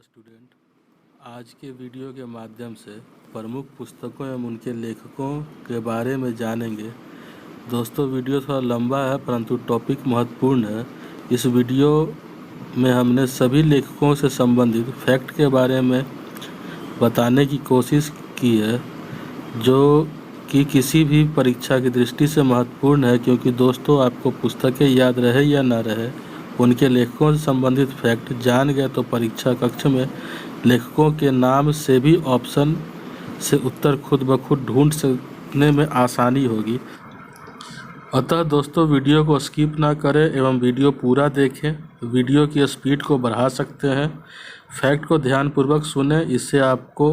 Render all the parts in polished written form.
Student, आज के video के माध्यम से प्रमुख पुस्तकों एवं उनके लेखकों के बारे में जानेंगे। दोस्तों, वीडियो थोड़ा लंबा है परंतु टॉपिक महत्वपूर्ण है। इस वीडियो में हमने सभी लेखकों से संबंधित फैक्ट के बारे में बताने की कोशिश की है, जो कि किसी भी परीक्षा की दृष्टि से महत्वपूर्ण है, क्योंकि दोस्तों आपको पुस्तकें याद रहे या ना रहे, उनके लेखकों से संबंधित फैक्ट जान गए तो परीक्षा कक्ष में लेखकों के नाम से भी ऑप्शन से उत्तर खुद ब खुद ढूंढ सकने में आसानी होगी। अतः दोस्तों, वीडियो को स्किप ना करें एवं वीडियो पूरा देखें। वीडियो की स्पीड को बढ़ा सकते हैं। फैक्ट को ध्यानपूर्वक सुनें, इससे आपको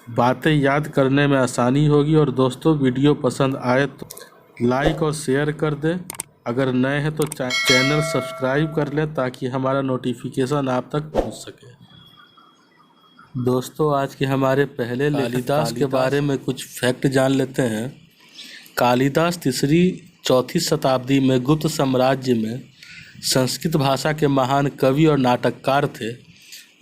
बातें याद करने में आसानी होगी। और दोस्तों, वीडियो पसंद आए तो लाइक और शेयर कर दें। अगर नए हैं तो चैनल सब्सक्राइब कर लें ताकि हमारा नोटिफिकेशन आप तक पहुंच सके। दोस्तों, आज के हमारे पहले कालिदास के बारे में कुछ फैक्ट जान लेते हैं। कालिदास 3री-4थी शताब्दी में गुप्त साम्राज्य में संस्कृत भाषा के महान कवि और नाटककार थे,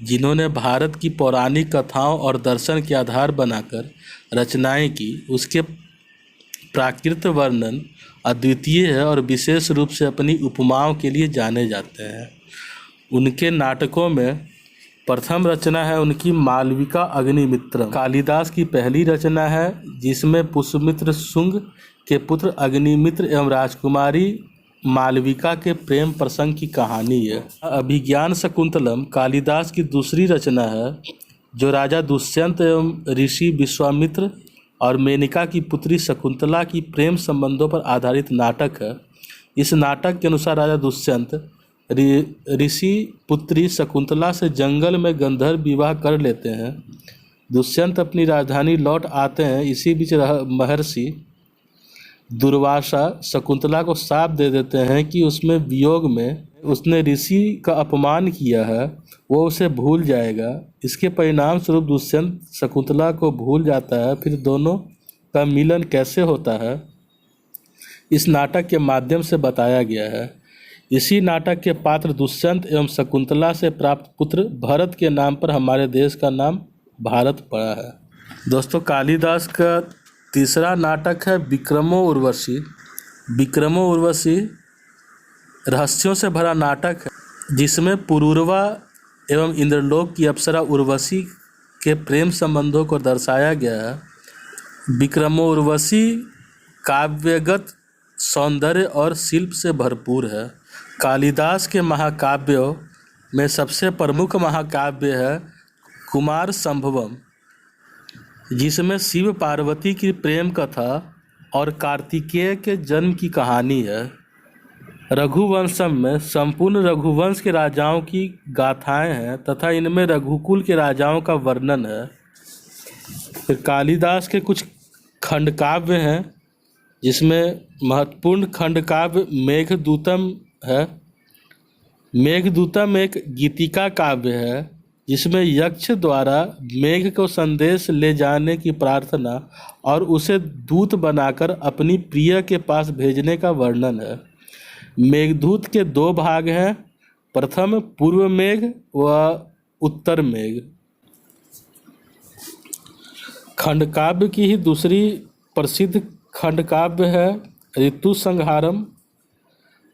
जिन्होंने भारत की पौराणिक कथाओं और दर्शन के आधार बनाकर रचनाएं की। उसके प्राकृत वर्णन अद्वितीय है और विशेष रूप से अपनी उपमाओं के लिए जाने जाते हैं। उनके नाटकों में प्रथम रचना है उनकी मालविका अग्निमित्रम। कालिदास की पहली रचना है, जिसमें पुष्यमित्र शुंग के पुत्र अग्निमित्र एवं राजकुमारी मालविका के प्रेम प्रसंग की कहानी है। अभिज्ञान शकुंतलम कालिदास की दूसरी रचना है, जो राजा दुष्यंत एवं ऋषि विश्वामित्र और मेनका की पुत्री शकुंतला की प्रेम संबंधों पर आधारित नाटक है। इस नाटक के अनुसार राजा दुष्यंत ऋषि पुत्री शकुंतला से जंगल में गंधर्व विवाह कर लेते हैं। दुष्यंत अपनी राजधानी लौट आते हैं। इसी बीच महर्षि दुर्वासा शकुंतला को शाप दे देते हैं कि उसमें वियोग में उसने ऋषि का अपमान किया है, वो उसे भूल जाएगा। इसके परिणाम स्वरूप दुष्यंत शकुंतला को भूल जाता है। फिर दोनों का मिलन कैसे होता है, इस नाटक के माध्यम से बताया गया है। इसी नाटक के पात्र दुष्यंत एवं शकुंतला से प्राप्त पुत्र भरत के नाम पर हमारे देश का नाम भारत पड़ा है। दोस्तों, कालिदास का तीसरा नाटक है विक्रमो उर्वशी। विक्रमो उर्वशी रहस्यों से भरा नाटक है, जिसमें पुरूरवा एवं इंद्रलोक की अप्सरा उर्वशी के प्रेम संबंधों को दर्शाया गया है। विक्रमो उर्वशी काव्यगत सौंदर्य और शिल्प से भरपूर है। कालिदास के महाकाव्यों में सबसे प्रमुख महाकाव्य है कुमार संभवम, जिसमें शिव पार्वती की प्रेम कथा और कार्तिकेय के जन्म की कहानी है। रघुवंशम में संपूर्ण रघुवंश के राजाओं की गाथाएं हैं तथा इनमें रघुकुल के राजाओं का वर्णन है। फिर कालिदास के कुछ खंडकाव्य हैं, जिसमें महत्वपूर्ण खंडकाव्य मेघदूतम है। मेघदूतम एक गीतिका काव्य है, जिसमें यक्ष द्वारा मेघ को संदेश ले जाने की प्रार्थना और उसे दूत बनाकर अपनी प्रिय के पास भेजने का वर्णन है। मेघदूत के 2 भाग हैं, प्रथम पूर्व मेघ व उत्तर मेघ। खंडकाव्य की ही दूसरी प्रसिद्ध खंडकाव्य है ऋतु संहारम।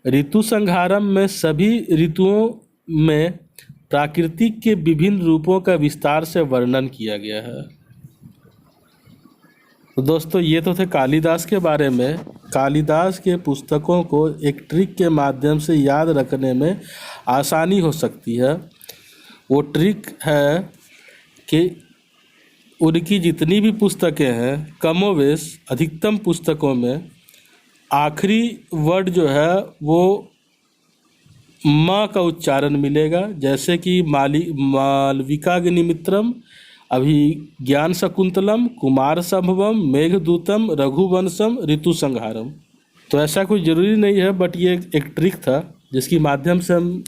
ऋतु संहारम में सभी ऋतुओं में प्राकृतिक के विभिन्न रूपों का विस्तार से वर्णन किया गया है। तो दोस्तों, ये तो थे कालिदास के बारे में। कालिदास के पुस्तकों को एक ट्रिक के माध्यम से याद रखने में आसानी हो सकती है। वो ट्रिक है कि उनकी जितनी भी पुस्तकें हैं, कमोवेश अधिकतम पुस्तकों में आखिरी वर्ड जो है वो माँ का उच्चारण मिलेगा। जैसे कि मालविकाग्निमित्रम, अभिज्ञान शकुंतलम, कुमार संभवम, मेघदूतम, रघुवंशम, ऋतु संहारम। तो ऐसा कोई ज़रूरी नहीं है, बट ये एक ट्रिक था जिसकी माध्यम से हम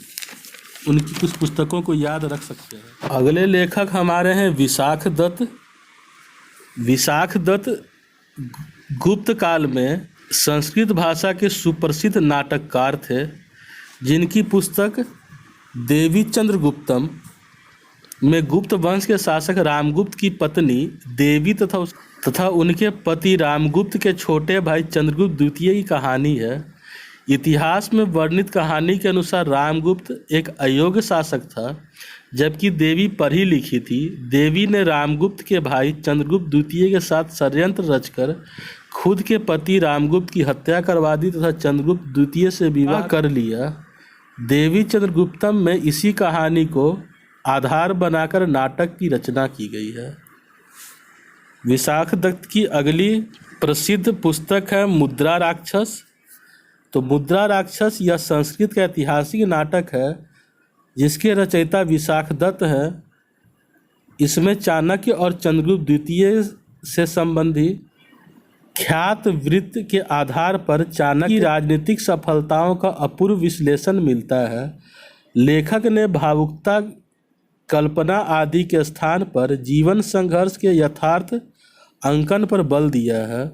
उनकी कुछ पुस्तकों को याद रख सकते हैं। अगले लेखक हमारे हैं विशाख दत्त। विशाख दत्त गुप्त काल में संस्कृत भाषा के सुप्रसिद्ध नाटककार थे, जिनकी पुस्तक देवी चंद्रगुप्तम में गुप्त वंश के शासक रामगुप्त की पत्नी देवी तथा उनके पति रामगुप्त के छोटे भाई चंद्रगुप्त द्वितीय की कहानी है। इतिहास में वर्णित कहानी के अनुसार रामगुप्त एक अयोग्य शासक था, जबकि देवी पढ़ी लिखी थी। देवी ने रामगुप्त के भाई चंद्रगुप्त द्वितीय के साथ षड्यंत्र रचकर खुद के पति रामगुप्त की हत्या करवा दी तथा चंद्रगुप्त द्वितीय से विवाह कर लिया। देवी चंद्रगुप्तम में इसी कहानी को आधार बनाकर नाटक की रचना की गई है। विशाख दत्त की अगली प्रसिद्ध पुस्तक है मुद्रा राक्षस। तो मुद्रा राक्षस यह संस्कृत का ऐतिहासिक नाटक है जिसके रचयिता विशाख दत्त है। इसमें चाणक्य और चंद्रगुप्त द्वितीय से संबंधी ख्यात वृत्त के आधार पर चाणक्य की राजनीतिक सफलताओं का अपूर्व विश्लेषण मिलता है। लेखक ने भावुकता, कल्पना आदि के स्थान पर जीवन संघर्ष के यथार्थ अंकन पर बल दिया है।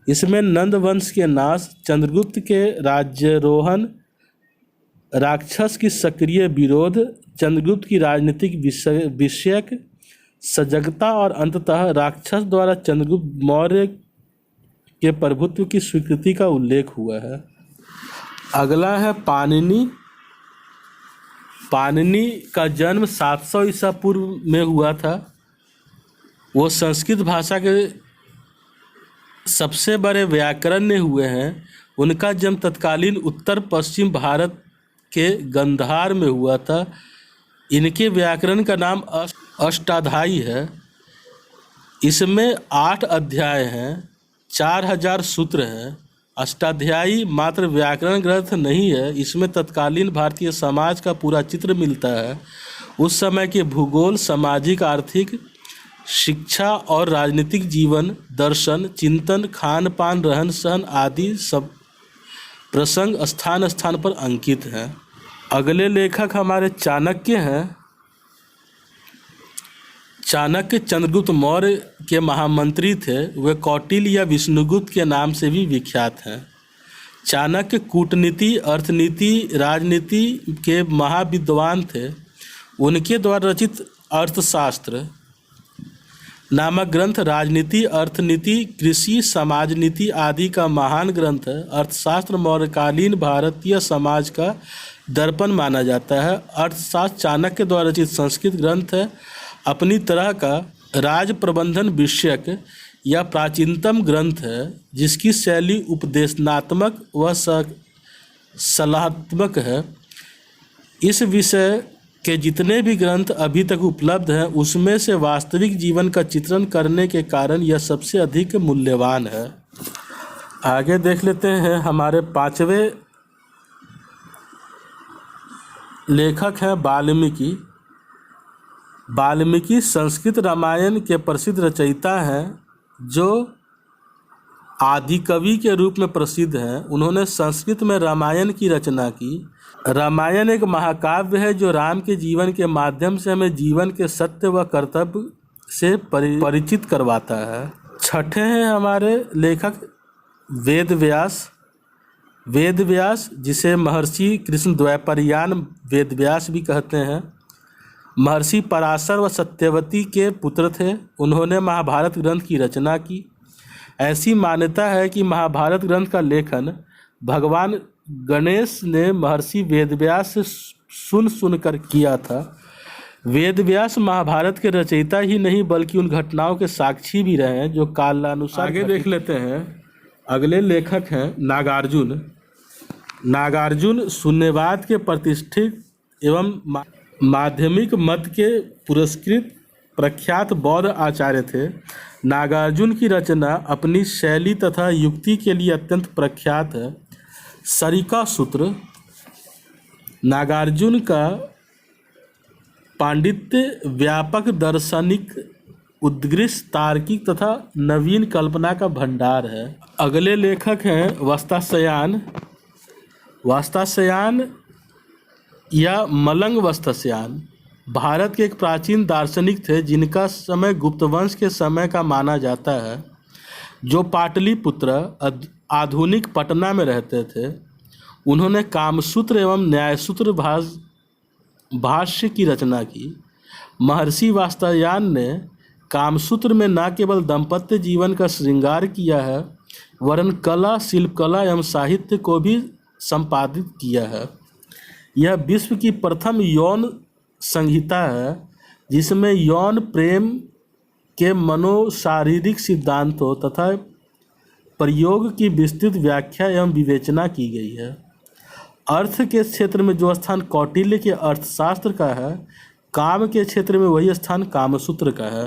इसमें नंद वंश के नाश, चंद्रगुप्त के राज्यारोहण, राक्षस की सक्रिय विरोध, चंद्रगुप्त की राजनीतिक विषयक सजगता और अंततः राक्षस द्वारा चंद्रगुप्त मौर्य के प्रभुत्व की स्वीकृति का उल्लेख हुआ है। अगला है पाणिनि। पाणिनि का जन्म 700 ईसा पूर्व में हुआ था। वो संस्कृत भाषा के सबसे बड़े व्याकरणज्ञ हुए हैं। उनका जन्म तत्कालीन उत्तर पश्चिम भारत के गंधार में हुआ था। इनके व्याकरण का नाम अष्टाध्यायी है। इसमें 8 अध्याय हैं, 4000 सूत्र हैं। अष्टाध्यायी मात्र व्याकरण ग्रंथ नहीं है, इसमें तत्कालीन भारतीय समाज का पूरा चित्र मिलता है। उस समय के भूगोल, सामाजिक, आर्थिक, शिक्षा और राजनीतिक जीवन, दर्शन, चिंतन, खान पान, रहन सहन आदि सब प्रसंग स्थान स्थान पर अंकित हैं। अगले लेखक हमारे चाणक्य हैं। चाणक्य चंद्रगुप्त मौर्य के महामंत्री थे। वे कौटिल्य या विष्णुगुप्त के नाम से भी विख्यात हैं। चाणक्य कूटनीति, अर्थनीति, राजनीति के महाविद्वान थे। उनके द्वारा रचित अर्थशास्त्र नामक ग्रंथ राजनीति, अर्थनीति, कृषि, समाज नीति आदि का महान ग्रंथ है। अर्थशास्त्र मौर्यकालीन भारतीय समाज का दर्पण माना जाता है। अर्थशास्त्र चाणक्य द्वारा रचित संस्कृत ग्रंथ है। अपनी तरह का राज प्रबंधन विषयक या प्राचीनतम ग्रंथ है, जिसकी शैली उपदेशनात्मक व सलाहात्मक है। इस विषय के जितने भी ग्रंथ अभी तक उपलब्ध हैं, उसमें से वास्तविक जीवन का चित्रण करने के कारण यह सबसे अधिक मूल्यवान है। आगे देख लेते हैं। हमारे 5वें लेखक हैं वाल्मीकि। वाल्मीकि संस्कृत रामायण के प्रसिद्ध रचयिता हैं, जो आदिकवि के रूप में प्रसिद्ध हैं। उन्होंने संस्कृत में रामायण की रचना की। रामायण एक महाकाव्य है जो राम के जीवन के माध्यम से हमें जीवन के सत्य व कर्तव्य से परिचित करवाता है। छठे हैं हमारे लेखक वेद व्यास। वेद व्यास, जिसे महर्षि कृष्ण द्वैपायन वेद व्यास भी कहते हैं, महर्षि पराशर व सत्यवती के पुत्र थे। उन्होंने महाभारत ग्रंथ की रचना की। ऐसी मान्यता है कि महाभारत ग्रंथ का लेखन भगवान गणेश ने महर्षि वेदव्यास से सुनकर किया था। वेदव्यास महाभारत के रचयिता ही नहीं बल्कि उन घटनाओं के साक्षी भी रहे हैं जो कालानुसार। आगे देख लेते हैं। अगले लेखक हैं नागार्जुन। नागार्जुन शून्यवाद के प्रतिष्ठित एवं माध्यमिक मत के पुरस्कृत प्रख्यात बौद्ध आचार्य थे। नागार्जुन की रचना अपनी शैली तथा युक्ति के लिए अत्यंत प्रख्यात है। सरिका सूत्र। नागार्जुन का पांडित्य व्यापक, दार्शनिक, उत्कृष्ट, तार्किक तथा नवीन कल्पना का भंडार है। अगले लेखक हैं वत्सायन। वत्सायन या मलंग वत्सायन भारत के एक प्राचीन दार्शनिक थे, जिनका समय गुप्त वंश के समय का माना जाता है, जो पाटलिपुत्र आधुनिक पटना में रहते थे। उन्होंने कामसूत्र एवं न्यायसूत्र भाष्य की रचना की। महर्षि वात्स्यायन ने कामसूत्र में न केवल दाम्पत्य जीवन का श्रृंगार किया है वरन कला, शिल्पकला एवं साहित्य को भी संपादित किया है। यह विश्व की प्रथम यौन संहिता है जिसमें यौन प्रेम के मनोशारीरिक सिद्धांतों तथा प्रयोग की विस्तृत व्याख्या एवं विवेचना की गई है। अर्थ के क्षेत्र में जो स्थान कौटिल्य के अर्थशास्त्र का है, काम के क्षेत्र में वही स्थान कामसूत्र का है।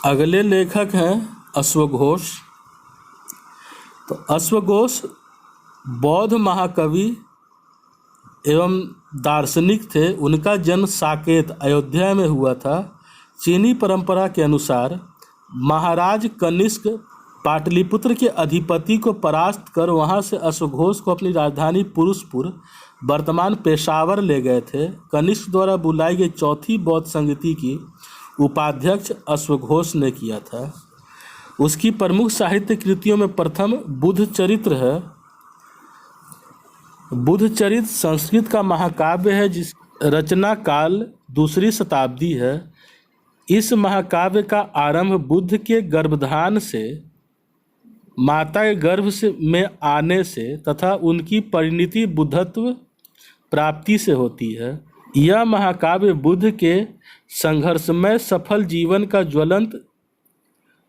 अगले लेखक हैं अश्वघोष। तो अश्वघोष बौद्ध महाकवि एवं दार्शनिक थे। उनका जन्म साकेत अयोध्या में हुआ था। चीनी परंपरा के अनुसार महाराज कनिष्क पाटलिपुत्र के अधिपति को परास्त कर वहां से अश्वघोष को अपनी राजधानी पुरुषपुर वर्तमान पेशावर ले गए थे। कनिष्क द्वारा बुलाई गई चौथी बौद्ध संगति की उपाध्यक्ष अश्वघोष ने किया था। उसकी प्रमुख साहित्य कृतियों में प्रथम बुद्ध चरित्र है। बुद्ध चरित्र संस्कृत का महाकाव्य है जिस रचना काल दूसरी शताब्दी है। इस महाकाव्य का आरंभ बुद्ध के गर्भधान से, माता के गर्भ से में आने से तथा उनकी परिणति बुद्धत्व प्राप्ति से होती है। यह महाकाव्य बुद्ध के संघर्षमय सफल जीवन का ज्वलंत,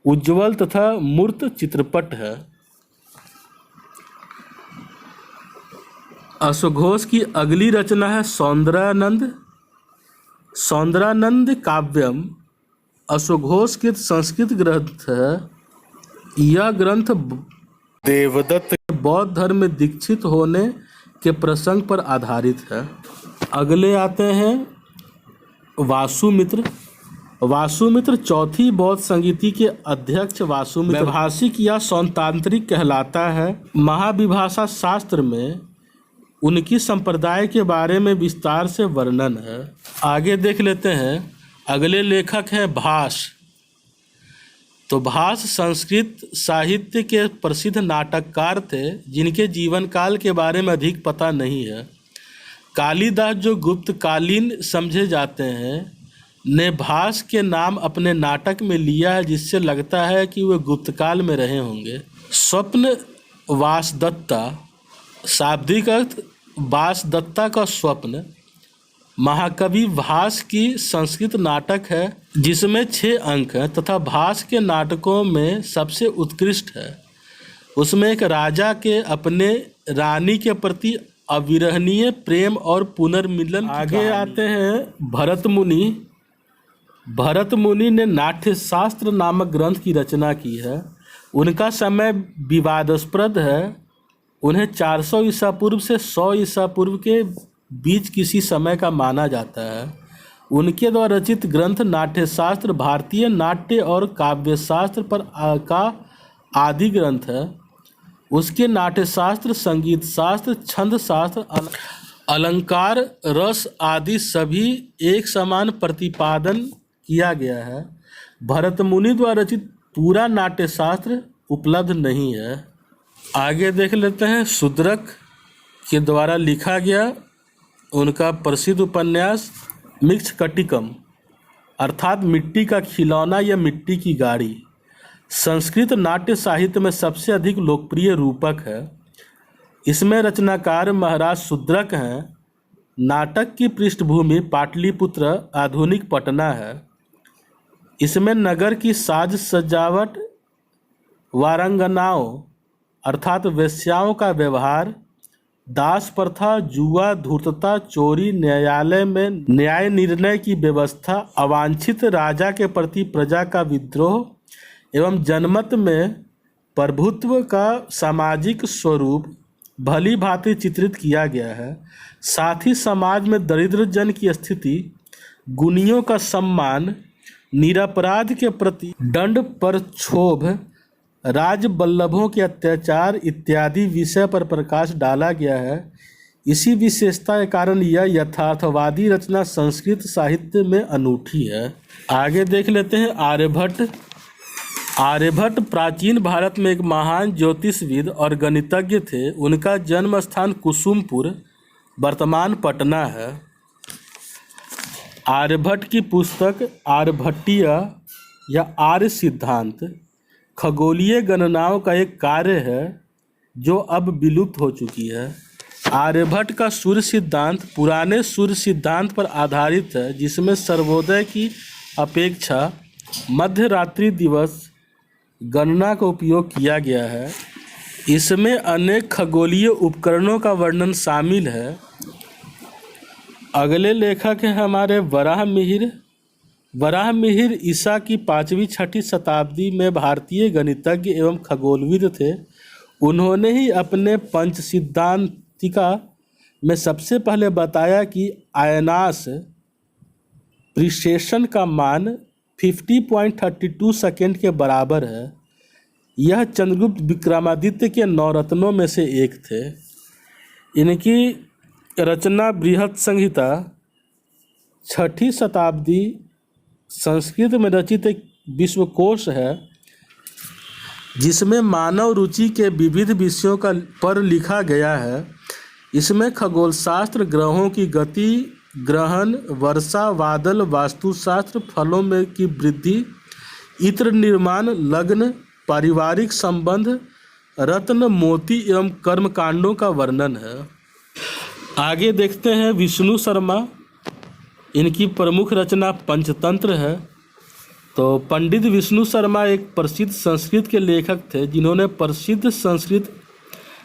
उज्ज्वल तथा मूर्त चित्रपट है। अश्वघोष की अगली रचना है सौंदरानंद काव्यम। अश्वघोष के संस्कृत ग्रंथ है। यह ग्रंथ देवदत्त बौद्ध धर्म में दीक्षित होने के प्रसंग पर आधारित है। अगले आते हैं वासुमित्र। वासुमित्र चौथी बौद्ध संगीति के अध्यक्ष वासुमित्र वैभाषिक या सौंतांत्रिक कहलाता है। महाविभाषा शास्त्र में उनकी संप्रदाय के बारे में विस्तार से वर्णन है। आगे देख लेते हैं। अगले लेखक हैं भास। तो भास संस्कृत साहित्य के प्रसिद्ध नाटककार थे जिनके जीवन काल के बारे में अधिक पता नहीं है। कालिदास, जो गुप्तकालीन समझे जाते हैं, ने भास के नाम अपने नाटक में लिया है, जिससे लगता है कि वे गुप्तकाल में रहे होंगे। स्वप्न वासदत्ता, शाब्दिक अर्थ वासदत्ता का स्वप्न, महाकवि भास की संस्कृत नाटक है जिसमें 6 अंक हैं तथा भास के नाटकों में सबसे उत्कृष्ट है। उसमें एक राजा के अपने रानी के प्रति अविरहनीय प्रेम और पुनर्मिलन। आगे आते हैं भरत मुनि। भरत मुनि ने नाट्यशास्त्र नामक ग्रंथ की रचना की है। उनका समय विवादास्पद है। उन्हें 400 ईसा पूर्व से 100 ईसा पूर्व के बीच किसी समय का माना जाता है। उनके द्वारा रचित ग्रंथ नाट्यशास्त्र भारतीय नाट्य और काव्यशास्त्र पर का आदि ग्रंथ है। उसके नाट्यशास्त्र, संगीत शास्त्र, छंद शास्त्र, अलंकार, रस आदि सभी एक समान प्रतिपादन किया गया है। भरत मुनि द्वारा रचित पूरा नाट्यशास्त्र उपलब्ध नहीं है। आगे देख लेते हैं। शूद्रक के द्वारा लिखा गया उनका प्रसिद्ध उपन्यास मृच्छकटिकम अर्थात मिट्टी का खिलौना या मिट्टी की गाड़ी संस्कृत नाट्य साहित्य में सबसे अधिक लोकप्रिय रूपक है। इसमें रचनाकार महाराज शूद्रक हैं। नाटक की पृष्ठभूमि पाटलिपुत्र आधुनिक पटना है। इसमें नगर की साज सजावट, वारंगनाओं अर्थात वेश्याओं का व्यवहार, दास प्रथा, जुआ, धूर्तता, चोरी, न्यायालय में न्याय निर्णय की व्यवस्था, अवांछित राजा के प्रति प्रजा का विद्रोह एवं जनमत में प्रभुत्व का सामाजिक स्वरूप भली भांति चित्रित किया गया है। साथ ही समाज में दरिद्र जन की स्थिति, गुणियों का सम्मान, निरपराध के प्रति दंड पर क्षोभ, राज बल्लभों के अत्याचार इत्यादि विषय पर प्रकाश डाला गया है। इसी विशेषता के कारण यह यथार्थवादी रचना संस्कृत साहित्य में अनूठी है। आगे देख लेते हैं आर्यभट्ट। आर्यभट्ट प्राचीन भारत में एक महान ज्योतिषविद और गणितज्ञ थे। उनका जन्म स्थान कुसुमपुर वर्तमान पटना है। आर्यभट्ट की पुस्तक आर्यभट्टीय या आर्य सिद्धांत खगोलीय गणनाओं का एक कार्य है जो अब विलुप्त हो चुकी है। आर्यभट्ट का सूर्य सिद्धांत पुराने सूर्य सिद्धांत पर आधारित है, जिसमें सर्वोदय की अपेक्षा मध्य रात्रि दिवस गणना का उपयोग किया गया है। इसमें अनेक खगोलीय उपकरणों का वर्णन शामिल है। अगले लेखक हैं हमारे वराहमिहिर ईसा की 5वीं-6वीं शताब्दी में भारतीय गणितज्ञ एवं खगोलविद थे। उन्होंने ही अपने पंच सिद्धांतिका में सबसे पहले बताया कि आयनाश प्रिसेशन का मान 50.32 सेकेंड के बराबर है। यह चंद्रगुप्त विक्रमादित्य के 9 रत्नों में से एक थे। इनकी रचना बृहत संहिता 6वीं शताब्दी संस्कृत में रचित एक विश्वकोश है, जिसमें मानव रुचि के विविध विषयों पर लिखा गया है। इसमें खगोलशास्त्र, ग्रहों की गति, ग्रहण, वर्षा, बादल, वास्तुशास्त्र, फलों में की वृद्धि, इत्र निर्माण, लग्न, पारिवारिक संबंध, रत्न, मोती एवं कर्मकांडों का वर्णन है। आगे देखते हैं विष्णु शर्मा। इनकी प्रमुख रचना पंचतंत्र है। तो पंडित विष्णु शर्मा एक प्रसिद्ध संस्कृत के लेखक थे, जिन्होंने प्रसिद्ध संस्कृत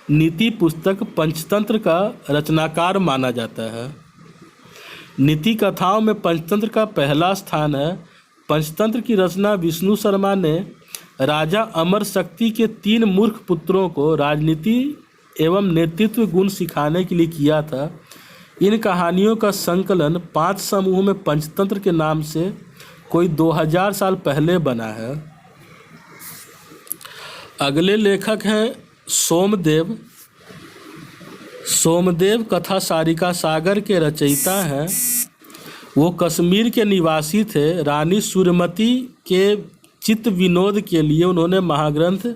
नीति पुस्तक पंचतंत्र का रचनाकार माना जाता है। नीति कथाओं में पंचतंत्र का पहला स्थान है। पंचतंत्र की रचना विष्णु शर्मा ने राजा अमर शक्ति के 3 मूर्ख पुत्रों को राजनीति एवं नेतृत्व गुण सिखाने के लिए किया था। इन कहानियों का संकलन 5 समूहों में पंचतंत्र के नाम से कोई 2000 साल पहले बना है। अगले लेखक हैं सोमदेव। सोमदेव कथा सारिका सागर के रचयिता हैं। वो कश्मीर के निवासी थे। रानी सूर्यमती के चित्त विनोद के लिए उन्होंने महाग्रंथ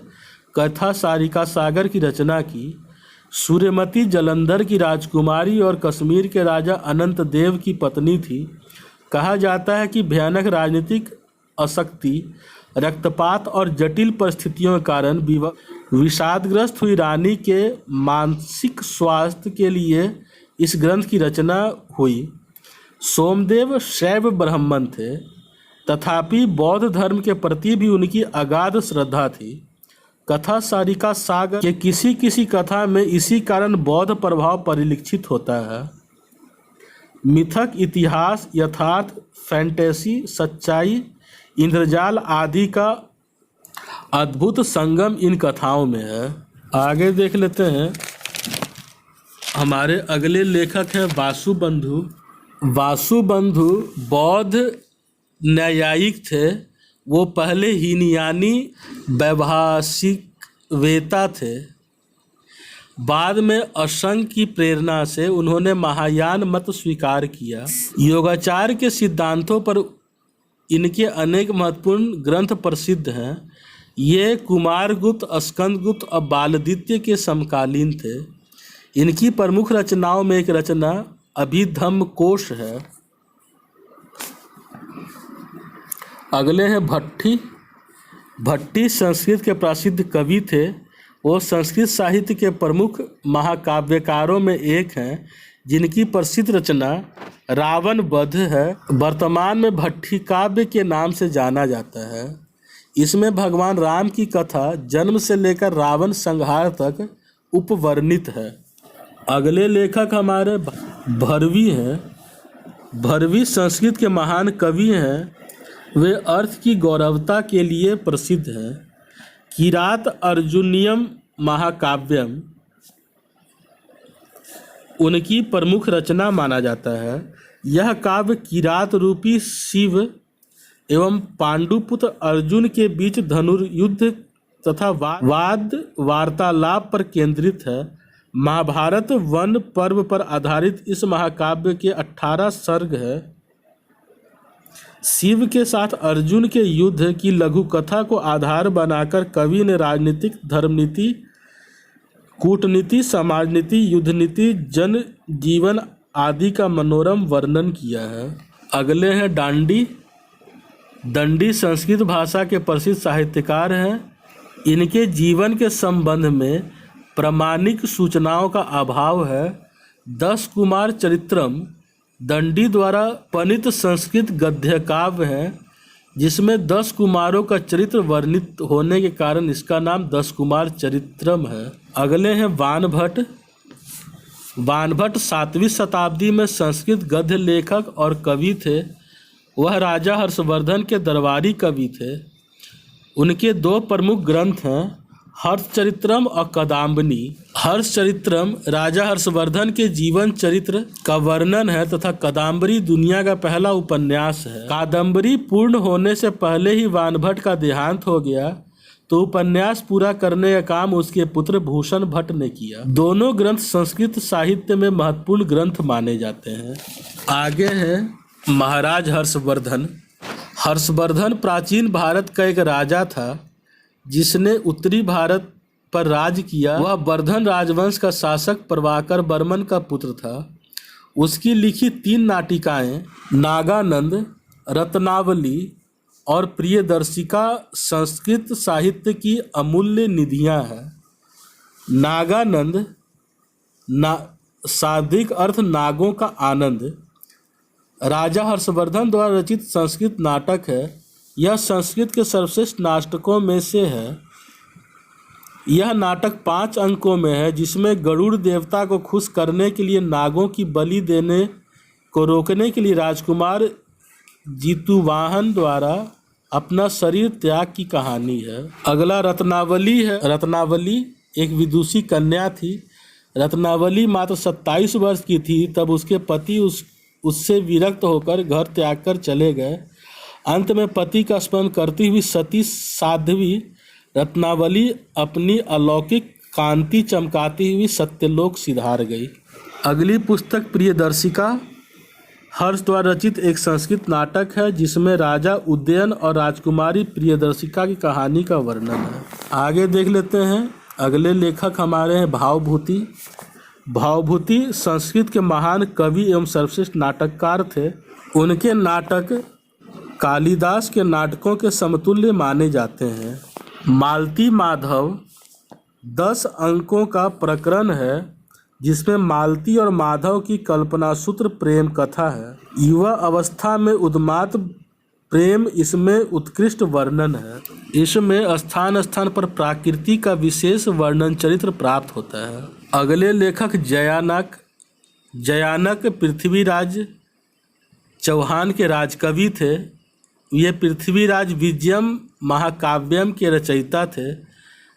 कथा सारिका सागर की रचना की। सूर्यमती जलंधर की राजकुमारी और कश्मीर के राजा अनंत देव की पत्नी थी। कहा जाता है कि भयानक राजनीतिक अशक्ति, रक्तपात और जटिल परिस्थितियों के कारण विषादग्रस्त हुई रानी के मानसिक स्वास्थ्य के लिए इस ग्रंथ की रचना हुई। सोमदेव शैव ब्राह्मण थे, तथापि बौद्ध धर्म के प्रति भी उनकी अगाध श्रद्धा थी। कथा सारिका सागर के किसी कथा में इसी कारण बौद्ध प्रभाव परिलक्षित होता है। मिथक, इतिहास, यथार्थ, फैंटेसी, सच्चाई, इंद्रजाल आदि का अद्भुत संगम इन कथाओं में है। आगे देख लेते हैं। हमारे अगले लेखक हैं वासुबंधु। वासुबंधु बौद्ध न्यायिक थे। वो पहले हीनयानी वैभाषिकवेता थे। बाद में असंग की प्रेरणा से उन्होंने महायान मत स्वीकार किया। योगाचार के सिद्धांतों पर इनके अनेक महत्वपूर्ण ग्रंथ प्रसिद्ध हैं। ये कुमारगुप्त, स्कंदगुप्त और बालदित्य के समकालीन थे। इनकी प्रमुख रचनाओं में एक रचना अभिधम्म कोश है। अगले हैं भट्टी। भट्टी संस्कृत के प्रसिद्ध कवि थे। वो संस्कृत साहित्य के प्रमुख महाकाव्यकारों में एक हैं, जिनकी प्रसिद्ध रचना रावण वध है। वर्तमान में भट्टी काव्य के नाम से जाना जाता है। इसमें भगवान राम की कथा जन्म से लेकर रावण संहार तक उपवर्णित है। अगले लेखक हमारे भरवी हैं। भरवी संस्कृत के महान कवि हैं। वे अर्थ की गौरवता के लिए प्रसिद्ध हैं। किरात अर्जुनियम महाकाव्यम उनकी प्रमुख रचना माना जाता है। यह काव्य किरात रूपी शिव एवं पांडुपुत्र अर्जुन के बीच धनुर्युद्ध तथा वाद वार्तालाप पर केंद्रित है। महाभारत वन पर्व पर आधारित इस महाकाव्य के 18 सर्ग है। शिव के साथ अर्जुन के युद्ध की लघु कथा को आधार बनाकर कवि ने राजनीतिक, धर्मनीति, कूटनीति, समाजनीति, युद्धनीति, जन जीवन आदि का मनोरम वर्णन किया है। अगले हैं डांडी। दंडी संस्कृत भाषा के प्रसिद्ध साहित्यकार हैं। इनके जीवन के संबंध में प्रामाणिक सूचनाओं का अभाव है। 10 कुमार चरित्रम दंडी द्वारा पणित संस्कृत गद्य काव्य है, जिसमें 10 कुमारों का चरित्र वर्णित होने के कारण इसका नाम 10 कुमार चरित्रम है। अगले हैं वानभट्ट। वानभट्ट 7वीं शताब्दी में संस्कृत गद्य लेखक और कवि थे। वह राजा हर्षवर्धन के दरबारी कवि थे। उनके 2 प्रमुख ग्रंथ हैं, हर्षचरित्रम और कादम्बिनी। हर्षचरित्रम राजा हर्षवर्धन के जीवन चरित्र का वर्णन है तथा कादम्बरी दुनिया का पहला उपन्यास है। कादम्बरी पूर्ण होने से पहले ही वानभट्ट का देहांत हो गया, तो उपन्यास पूरा करने का काम उसके पुत्र भूषण भट्ट ने किया। दोनों ग्रंथ संस्कृत साहित्य में महत्वपूर्ण ग्रंथ माने जाते हैं। आगे है महाराज हर्षवर्धन। हर्षवर्धन प्राचीन भारत का एक राजा था जिसने उत्तरी भारत पर राज किया। वह वर्धन राजवंश का शासक प्रभाकर वर्मन का पुत्र था। उसकी लिखी 3 नाटिकाएं नागानंद, रत्नावली और प्रियदर्शिका संस्कृत साहित्य की अमूल्य निधियां हैं। नागानंद शाब्दिक अर्थ नागों का आनंद राजा हर्षवर्धन द्वारा रचित संस्कृत नाटक है। यह संस्कृत के सर्वश्रेष्ठ नाटकों में से है। यह नाटक 5 अंकों में है, जिसमें गरुड़ देवता को खुश करने के लिए नागों की बलि देने को रोकने के लिए राजकुमार जितुवाहन द्वारा अपना शरीर त्याग की कहानी है। अगला रत्नावली है। रत्नावली एक विदुषी कन्या थी। रत्नावली मात्र 27 वर्ष की थी तब उसके पति उससे विरक्त होकर घर त्याग कर चले गए। अंत में पति का स्मरण करती हुई सती साध्वी रत्नावली अपनी अलौकिक कांति चमकाती हुई सत्यलोक सिधार गई। अगली पुस्तक प्रियदर्शिका हर्ष द्वारा रचित एक संस्कृत नाटक है, जिसमें राजा उदयन और राजकुमारी प्रियदर्शिका की कहानी का वर्णन है। आगे देख लेते हैं। अगले लेखक हमारे हैं भावभूति। भावभूति संस्कृत के महान कवि एवं सर्वश्रेष्ठ नाटककार थे। उनके नाटक कालिदास के नाटकों के समतुल्य माने जाते हैं। मालती माधव 10 अंकों का प्रकरण है, जिसमें मालती और माधव की कल्पनासूत्र प्रेम कथा है। युवा अवस्था में उन्माद प्रेम इसमें उत्कृष्ट वर्णन है। इसमें स्थान स्थान पर प्रकृति का विशेष वर्णन चरित्र प्राप्त होता है। अगले लेखक जयानक। जयानक पृथ्वीराज चौहान के राजकवि थे। ये पृथ्वीराज विजयम महाकाव्यम के रचयिता थे।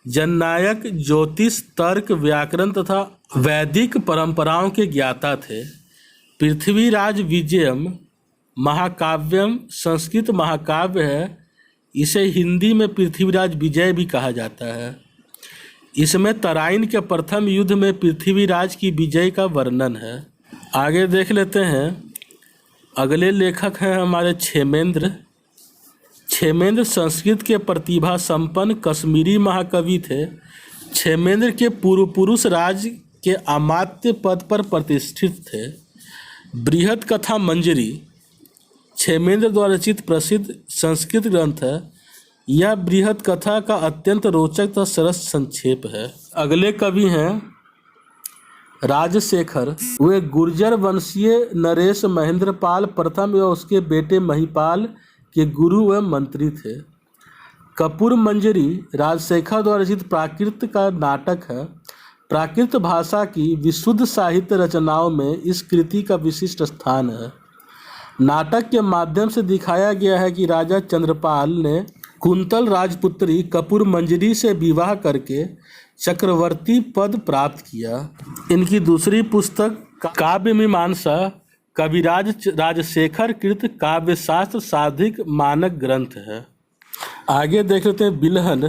जननायक ज्योतिष, तर्क, व्याकरण तथा वैदिक परंपराओं के ज्ञाता थे। पृथ्वीराज विजयम महाकाव्यम संस्कृत महाकाव्य है। इसे हिंदी में पृथ्वीराज विजय भी कहा जाता है। इसमें तराइन के प्रथम युद्ध में पृथ्वीराज की विजय का वर्णन है। आगे देख लेते हैं। अगले लेखक हैं हमारे क्षेमेंद्र। क्षेमेंद्र संस्कृत के प्रतिभा संपन्न कश्मीरी महाकवि थे। क्षेमेंद्र के पूर्व पुरुष राज के अमात्य पद पर प्रतिष्ठित थे। बृहद कथा मंजरी क्षेमेंद्र द्वारा रचित प्रसिद्ध संस्कृत ग्रंथ है। यह बृहद कथा का अत्यंत रोचक तथा सरस संक्षेप है। अगले कवि हैं राजशेखर। वे गुर्जर वंशीय नरेश महेंद्रपाल प्रथम एवं उसके बेटे महिपाल के गुरु व मंत्री थे। कपूर मंजरी राजशेखर द्वारा रचित प्राकृत का नाटक है। प्राकृत भाषा की विशुद्ध साहित्य रचनाओं में इस कृति का विशिष्ट स्थान है। नाटक के माध्यम से दिखाया गया है कि राजा चंद्रपाल ने कुंतल राजपुत्री कपूर मंजरी से विवाह करके चक्रवर्ती पद प्राप्त किया। इनकी दूसरी पुस्तक काव्य मीमांसा कविराज राजशेखर कृत काव्यशास्त्र साधिक मानक ग्रंथ है। आगे देख लेते हैं बिल्हन।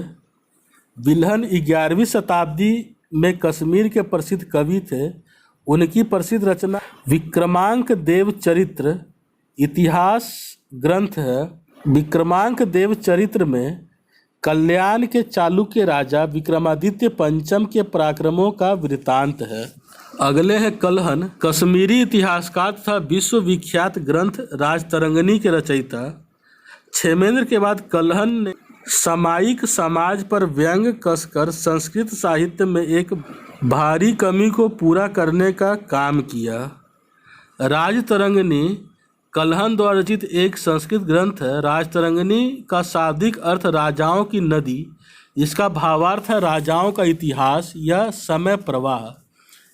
बिल्हन 11वीं शताब्दी में कश्मीर के प्रसिद्ध कवि थे। उनकी प्रसिद्ध रचना विक्रमांक देव चरित्र इतिहास ग्रंथ है। विक्रमांक देव चरित्र में कल्याण के चालुक्य राजा विक्रमादित्य पंचम के पराक्रमों का वृत्तांत है। अगले हैं कल्हण। कश्मीरी इतिहासकार तथा विश्वविख्यात ग्रंथ राजतरंगिणी के रचयिता क्षेमेंद्र के बाद कल्हण ने सामायिक समाज पर व्यंग कसकर संस्कृत साहित्य में एक भारी कमी को पूरा करने का काम किया। राजतरंगिणी कल्हण द्वारा रचित एक संस्कृत ग्रंथ है। राजतरंगिणी का शाब्दिक अर्थ राजाओं की नदी, इसका भावार्थ है राजाओं का इतिहास या समय प्रवाह।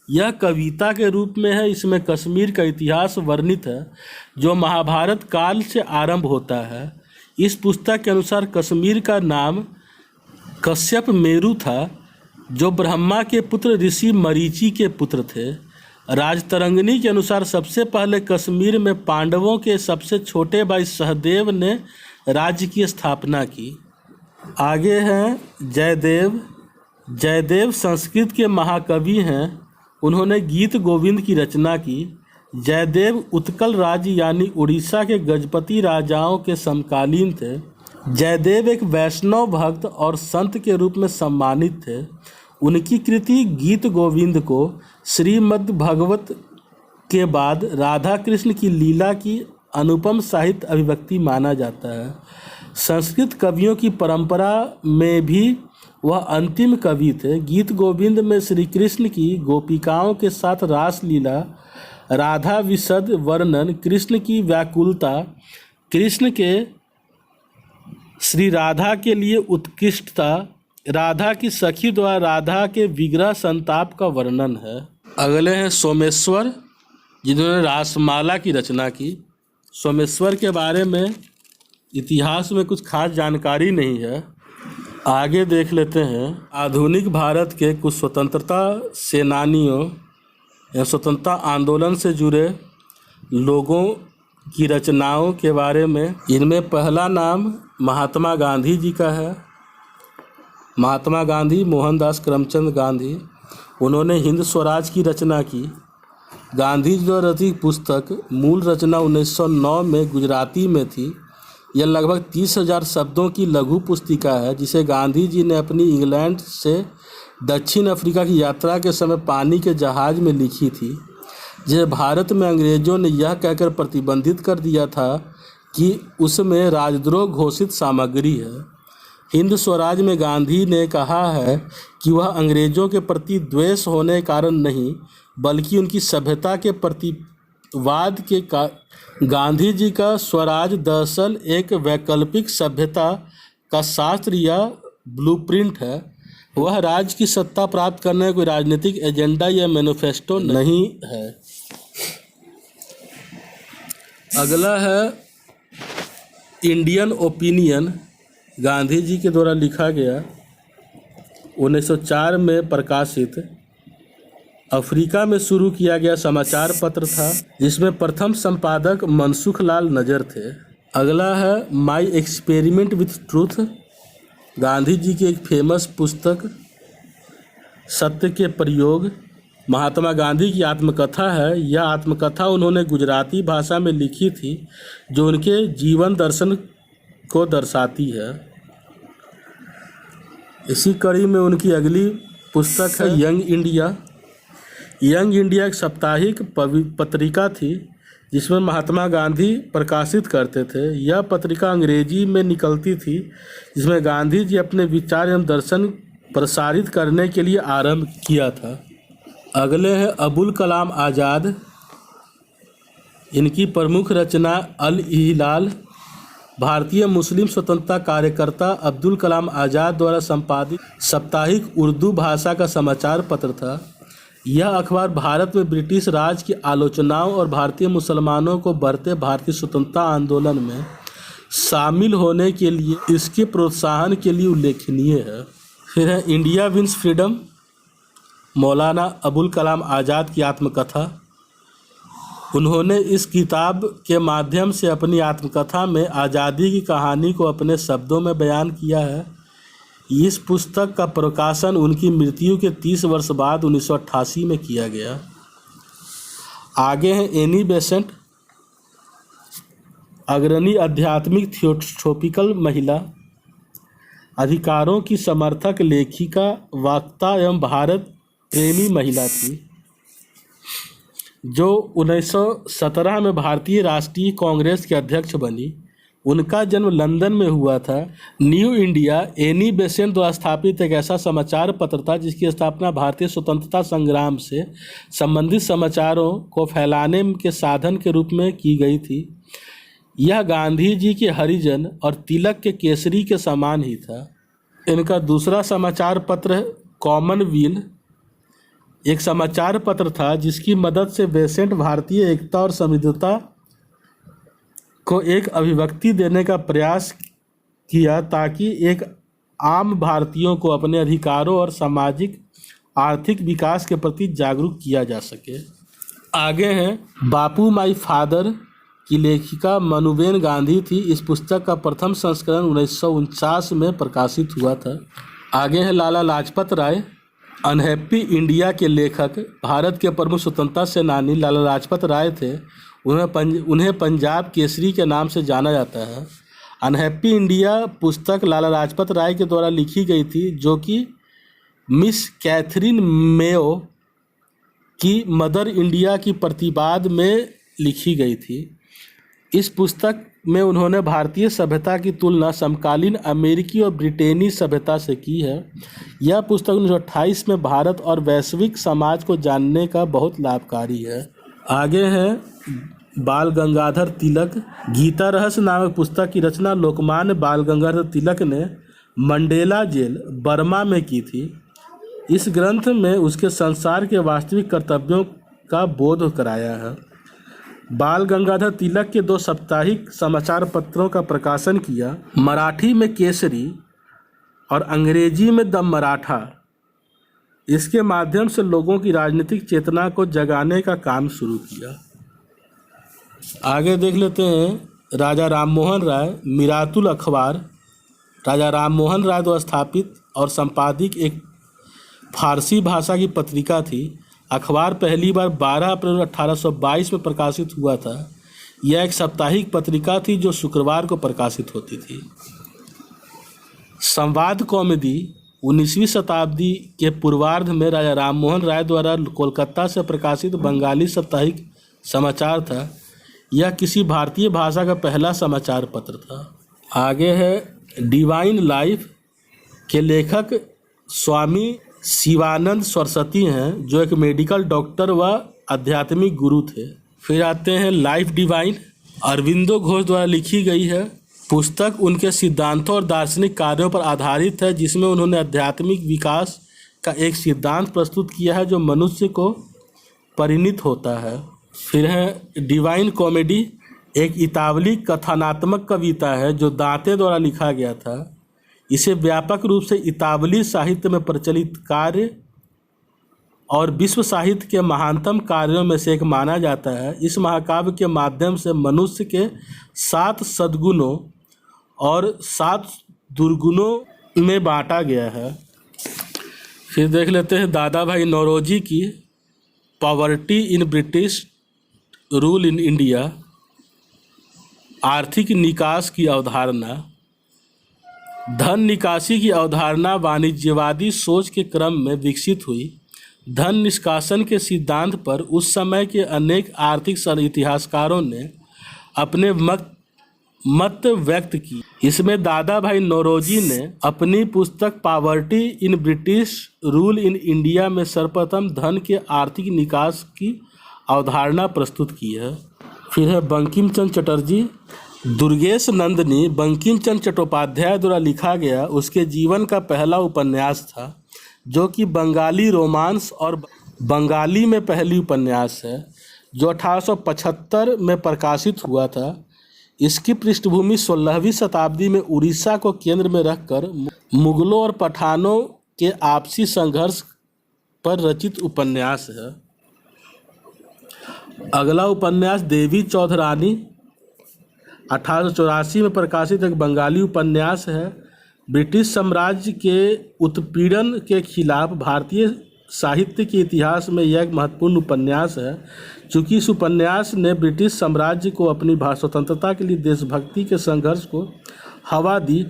यह कविता के रूप में है। इसमें कश्मीर का इतिहास वर्णित है जो महाभारत काल से आरंभ होता है। इस पुस्तक के अनुसार कश्मीर का नाम कश्यप मेरु था जो ब्रह्मा के पुत्र ऋषि मरीचि के पुत्र थे। राजतरंगिणी के अनुसार सबसे पहले कश्मीर में पांडवों के सबसे छोटे भाई सहदेव ने राज्य की स्थापना की। आगे हैं जयदेव। जयदेव संस्कृत के महाकवि हैं। उन्होंने गीत गोविंद की रचना की। जयदेव उत्कल राज्य यानी उड़ीसा के गजपति राजाओं के समकालीन थे। जयदेव एक वैष्णव भक्त और संत के रूप में सम्मानित थे। उनकी कृति गीत गोविंद को श्रीमद् भागवत के बाद राधा कृष्ण की लीला की अनुपम साहित्य अभिव्यक्ति माना जाता है। संस्कृत कवियों की परंपरा में भी वह अंतिम कवि थे। गीत गोविंद में श्री कृष्ण की गोपिकाओं के साथ रासलीला, राधा विशद वर्णन, कृष्ण की व्याकुलता, कृष्ण के श्री राधा के लिए उत्कृष्टता, राधा की सखी द्वारा राधा के विग्रह संताप का वर्णन है। अगले हैं सोमेश्वर, जिन्होंने रासमाला की रचना की। सोमेश्वर के बारे में इतिहास में कुछ खास जानकारी नहीं है। आगे देख लेते हैं। आधुनिक भारत के कुछ स्वतंत्रता सेनानियों या स्वतंत्रता आंदोलन से जुड़े लोगों की रचनाओं के बारे में। इनमें पहला नाम महात्मा गांधी जी का है। महात्मा गांधी, मोहनदास करमचंद गांधी, उन्होंने हिंद स्वराज की रचना की। गांधी जी द्वारा रचित पुस्तक मूल रचना 1909 में गुजराती में थी। यह लगभग 30,000 शब्दों की लघु पुस्तिका है जिसे गांधी जी ने अपनी इंग्लैंड से दक्षिण अफ्रीका की यात्रा के समय पानी के जहाज़ में लिखी थी, जिसे भारत में अंग्रेज़ों ने यह कहकर प्रतिबंधित कर दिया था कि उसमें राजद्रोह घोषित सामग्री है। हिंद स्वराज में गांधी ने कहा है कि वह अंग्रेज़ों के प्रति द्वेष होने के कारण नहीं बल्कि उनकी सभ्यता के प्रतिवाद के गांधी जी का स्वराज दरअसल एक वैकल्पिक सभ्यता का शास्त्र या ब्लूप्रिंट है। वह राज्य की सत्ता प्राप्त करने का कोई राजनीतिक एजेंडा या मैनिफेस्टो नहीं है। अगला है इंडियन ओपिनियन, गांधी जी के द्वारा लिखा गया 1904 में प्रकाशित अफ्रीका में शुरू किया गया समाचार पत्र था, जिसमें प्रथम संपादक मनसुख लाल नजर थे। अगला है my experiment with truth, Gandhi ji की एक फेमस पुस्तक सत्य के प्रयोग। महात्मा गांधी की आत्मकथा है। यह आत्मकथा उन्होंने गुजराती भाषा में लिखी थी जो उनके जीवन दर्शन को दर्शाती है। इसी कड़ी में उनकी अगली पुस्तक है यंग इंडिया। यंग इंडिया एक साप्ताहिक पत्रिका थी जिसमें महात्मा गांधी प्रकाशित करते थे। यह पत्रिका अंग्रेजी में निकलती थी जिसमें गांधी जी अपने विचार एवं दर्शन प्रसारित करने के लिए आरंभ किया था। अगले हैं अबुल कलाम आज़ाद। इनकी प्रमुख रचना अल-इहिलाल भारतीय मुस्लिम स्वतंत्रता कार्यकर्ता अब्दुल कलाम आज़ाद द्वारा संपादित साप्ताहिक उर्दू भाषा का समाचार पत्र था। यह अखबार भारत में ब्रिटिश राज की आलोचनाओं और भारतीय मुसलमानों को बढ़ते भारतीय स्वतंत्रता आंदोलन में शामिल होने के लिए इसके प्रोत्साहन के लिए उल्लेखनीय है। फिर है India wins freedom, Maulana Abul Kalam Azad की आत्मकथा। उन्होंने इस किताब के माध्यम से अपनी आत्मकथा में आज़ादी की कहानी को अपने शब्दों में बयान किया है। इस पुस्तक का प्रकाशन उनकी मृत्यु के 30 वर्ष बाद 1988 में किया गया। आगे हैं एनी बेसेंट, अग्रणी आध्यात्मिक थियोसॉफिकल महिला, अधिकारों की समर्थक लेखिका, वक्ता एवं भारत प्रेमी महिला थी। जो 1917 में भारतीय राष्ट्रीय कांग्रेस के अध्यक्ष बनी। उनका जन्म लंदन में हुआ था। न्यू इंडिया एनी बेसेंट द्वारा स्थापित एक ऐसा समाचार पत्र था जिसकी स्थापना भारतीय स्वतंत्रता संग्राम से संबंधित समाचारों को फैलाने के साधन के रूप में की गई थी। यह गांधी जी के हरिजन और तिलक के केसरी के समान ही था। इनका दूसरा समाचार पत्र कॉमनवेल्थ एक समाचार पत्र था जिसकी मदद से बेसेंट भारतीय एकता और समृद्धता को एक अभिव्यक्ति देने का प्रयास किया ताकि एक आम भारतीयों को अपने अधिकारों और सामाजिक आर्थिक विकास के प्रति जागरूक किया जा सके। आगे हैं बापू माई फादर की लेखिका मनुबेन गांधी थी। इस पुस्तक का प्रथम संस्करण 1949 में प्रकाशित हुआ था। आगे हैं लाला लाजपत राय, अनहैप्पी इंडिया के लेखक। भारत के प्रमुख स्वतंत्रता सेनानी लाला लाजपत राय थे। उन्हें पंजाब केसरी के नाम से जाना जाता है। अनहैप्पी इंडिया पुस्तक लाला लाजपत राय के द्वारा लिखी गई थी, जो कि मिस कैथरीन मेयो की मदर इंडिया की प्रतिवाद में लिखी गई थी। इस पुस्तक में उन्होंने भारतीय सभ्यता की तुलना समकालीन अमेरिकी और ब्रिटेनी सभ्यता से की है। यह पुस्तक 1928 में भारत और वैश्विक समाज को जानने का बहुत लाभकारी है। आगे है बाल गंगाधर तिलक। गीता रहस्य नामक पुस्तक की रचना लोकमान्य बाल गंगाधर तिलक ने मंडेला जेल बर्मा में की थी। इस ग्रंथ में उसके संसार के वास्तविक कर्तव्यों का बोध कराया है। बाल गंगाधर तिलक के 2 साप्ताहिक समाचार पत्रों का प्रकाशन किया, मराठी में केसरी और अंग्रेजी में द मराठा। इसके माध्यम से लोगों की राजनीतिक चेतना को जगाने का काम शुरू किया। आगे देख लेते हैं राजा राममोहन राय, मिरातुल अखबार। राजा राममोहन राय द्वारा स्थापित और संपादित एक फारसी भाषा की पत्रिका थी। अखबार पहली बार 12 अप्रैल 1822 में प्रकाशित हुआ था। यह एक साप्ताहिक पत्रिका थी जो शुक्रवार को प्रकाशित होती थी। संवाद कॉमेडी 19वीं शताब्दी के पूर्वार्ध में राजा राममोहन राय द्वारा कोलकाता से प्रकाशित बंगाली साप्ताहिक समाचार था। यह किसी भारतीय भाषा का पहला समाचार पत्र था। आगे है डिवाइन लाइफ के लेखक स्वामी शिवानंद सरस्वती हैं, जो एक मेडिकल डॉक्टर व आध्यात्मिक गुरु थे। फिर आते हैं लाइफ डिवाइन, अरविंदो घोष द्वारा लिखी गई है। पुस्तक उनके सिद्धांतों और दार्शनिक कार्यों पर आधारित है, जिसमें उन्होंने आध्यात्मिक विकास का एक सिद्धांत प्रस्तुत किया है जो मनुष्य को परिणित होता है। फिर है डिवाइन कॉमेडी, एक इतावली कथनात्मक कविता है जो दांते द्वारा लिखा गया था। इसे व्यापक रूप से इतावली साहित्य में प्रचलित कार्य और विश्व साहित्य के महानतम कार्यों में से एक माना जाता है। इस महाकाव्य के माध्यम से मनुष्य के 7 सद्गुणों और 7 दुर्गुणों में बांटा गया है। फिर देख लेते हैं दादा भाई नौरोजी की poverty in British rule in India, आर्थिक निकास की अवधारणा। धन निकासी की अवधारणा वाणिज्यवादी सोच के क्रम में विकसित हुई। धन निष्कासन के सिद्धांत पर उस समय के अनेक आर्थिक इतिहासकारों ने अपने मत व्यक्त की। इसमें दादा भाई नौरोजी ने अपनी पुस्तक poverty in British rule in India में सर्वप्रथम धन के आर्थिक निकास की अवधारणा प्रस्तुत की है। फिर है बंकिम चंद्र चटर्जी। दुर्गेश नंदिनी बंकिम चंद्र चट्टोपाध्याय द्वारा लिखा गया उसके जीवन का पहला उपन्यास था, जो कि बंगाली रोमांस और बंगाली में पहली उपन्यास है, जो 1875 में प्रकाशित हुआ था। इसकी पृष्ठभूमि 16वीं शताब्दी में उड़ीसा को केंद्र में रखकर मुगलों और पठानों के आपसी संघर्ष पर रचित उपन्यास है। अगला उपन्यास देवी चौधरानी 1884 में प्रकाशित एक बंगाली उपन्यास है। ब्रिटिश साम्राज्य के उत्पीड़न के खिलाफ भारतीय साहित्य के इतिहास में यह एक महत्वपूर्ण उपन्यास है। चूँकि इस उपन्यास ने ब्रिटिश साम्राज्य को अपनी स्वतंत्रता के लिए देशभक्ति के संघर्ष को हवा दी,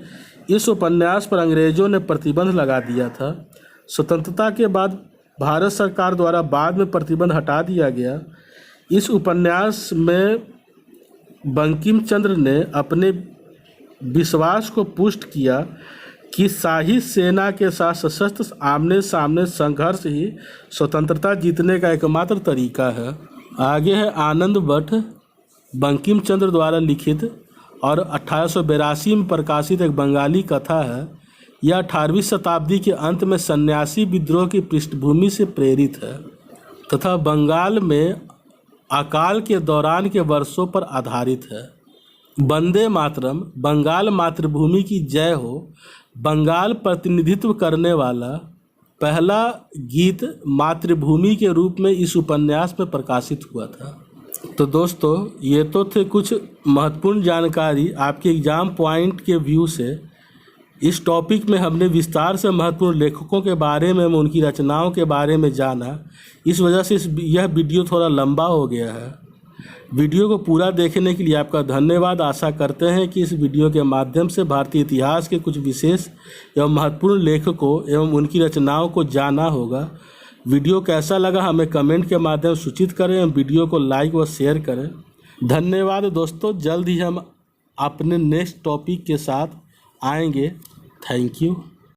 इस उपन्यास पर अंग्रेजों ने प्रतिबंध लगा दिया था। स्वतंत्रता के बाद भारत सरकार द्वारा बाद में प्रतिबंध हटा दिया गया। इस उपन्यास में बंकिम चंद्र ने अपने विश्वास को पुष्ट किया कि शाही सेना के साथ सशस्त्र आमने सामने संघर्ष ही स्वतंत्रता जीतने का एकमात्र तरीका है। आगे है आनंद भट्ट, बंकिम चंद्र द्वारा लिखित और 1882 में प्रकाशित एक बंगाली कथा है। यह 18वीं शताब्दी के अंत में सन्यासी विद्रोह की पृष्ठभूमि से प्रेरित है तथा बंगाल में अकाल के दौरान के वर्षों पर आधारित है। वंदे मातरम, बंगाल मातृभूमि की जय हो, बंगाल प्रतिनिधित्व करने वाला पहला गीत मातृभूमि के रूप में इस उपन्यास में प्रकाशित हुआ था। तो दोस्तों, ये तो थे कुछ महत्वपूर्ण जानकारी आपके एग्ज़ाम पॉइंट के व्यू से। इस टॉपिक में हमने विस्तार से महत्वपूर्ण लेखकों के बारे में, उनकी रचनाओं के बारे में जाना। इस वजह से यह वीडियो थोड़ा लंबा हो गया है। वीडियो को पूरा देखने के लिए आपका धन्यवाद। आशा करते हैं कि इस वीडियो के माध्यम से भारतीय इतिहास के कुछ विशेष एवं महत्वपूर्ण लेखकों एवं उनकी रचनाओं को जाना होगा। वीडियो कैसा लगा हमें कमेंट के माध्यम से सूचित करें एवं वीडियो को लाइक व शेयर करें। धन्यवाद दोस्तों। जल्द ही हम अपने नेक्स्ट टॉपिक के साथ आएंगे। Thank you.